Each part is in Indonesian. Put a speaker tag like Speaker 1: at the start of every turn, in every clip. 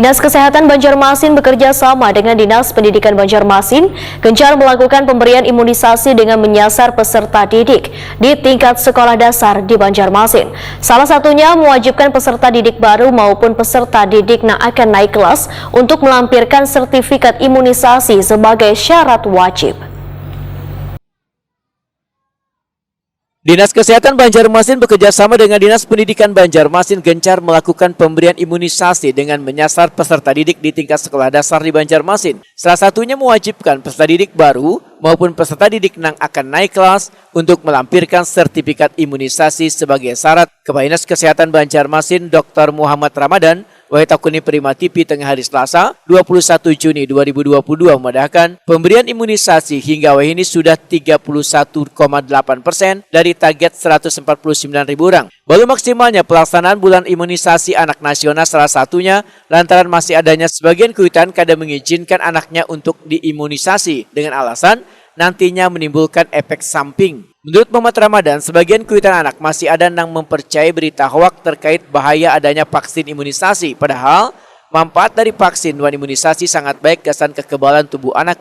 Speaker 1: Dinas Kesehatan Banjarmasin bekerja sama dengan Dinas Pendidikan Banjarmasin gencar melakukan pemberian imunisasi dengan menyasar peserta didik di tingkat sekolah dasar di Banjarmasin. Salah satunya mewajibkan peserta didik baru maupun peserta didik yang akan naik kelas untuk melampirkan sertifikat imunisasi sebagai syarat wajib.
Speaker 2: Dinas Kesehatan Banjarmasin bekerjasama dengan Dinas Pendidikan Banjarmasin gencar melakukan pemberian imunisasi dengan menyasar peserta didik di tingkat sekolah dasar di Banjarmasin. Salah satunya mewajibkan peserta didik baru maupun peserta didik yang akan naik kelas untuk melampirkan sertifikat imunisasi sebagai syarat. Kepala Dinas Kesehatan Banjarmasin Dr. Muhammad Ramadan Wahitakuni Prima TV tengah hari Selasa 21 Juni 2022 memandahkan pemberian imunisasi hingga hari ini sudah 31,8% dari target 149.000 orang. Baru maksimalnya pelaksanaan bulan imunisasi anak nasional salah satunya lantaran masih adanya sebagian kewitan kadang mengizinkan anaknya untuk diimunisasi dengan alasan nantinya menimbulkan efek samping. Menurut Muhammad Ramadan, sebagian kuitan anak masih ada yang mempercayai berita hoak terkait bahaya adanya vaksin imunisasi. Padahal, manfaat dari vaksin dan imunisasi sangat baik kesan kekebalan tubuh anak.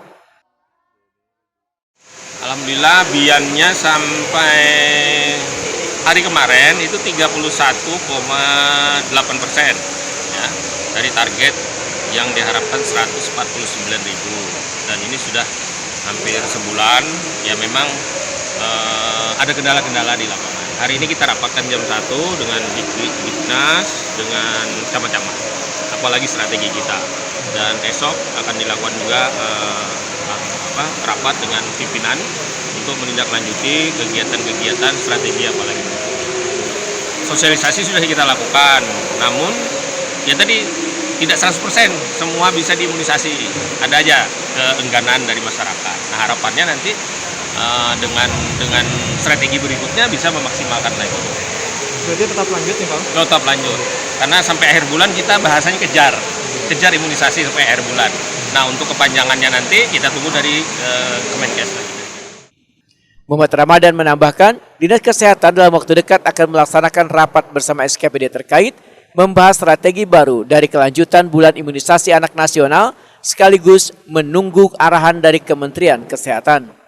Speaker 3: Alhamdulillah, biannya sampai hari kemarin itu 31,8% ya, dari target yang diharapkan 149.000. Dan ini sudah hampir sebulan, ya memang ada kendala-kendala di lapangan. Hari ini kita rapatkan jam 1 dengan Dinas, dengan camat-camat, apalagi strategi kita. Dan esok akan dilakukan juga rapat dengan pimpinan untuk menindaklanjuti kegiatan-kegiatan strategi apalagi. Sosialisasi sudah kita lakukan, namun ya tadi tidak 100% semua bisa diimunisasi. Ada aja keengganan dari masyarakat. Nah, harapannya nanti dengan strategi berikutnya bisa memaksimalkan lagi.
Speaker 4: Berarti tetap lanjut nih Pak?
Speaker 3: Tetap lanjut, karena sampai akhir bulan kita bahasanya kejar imunisasi sampai akhir bulan. Nah, untuk kepanjangannya nanti kita tunggu dari Kemenkes lagi.
Speaker 2: Muhammad Ramadan menambahkan, Dinas Kesehatan dalam waktu dekat akan melaksanakan rapat bersama SKPD terkait membahas strategi baru dari kelanjutan bulan imunisasi anak nasional sekaligus menunggu arahan dari Kementerian Kesehatan.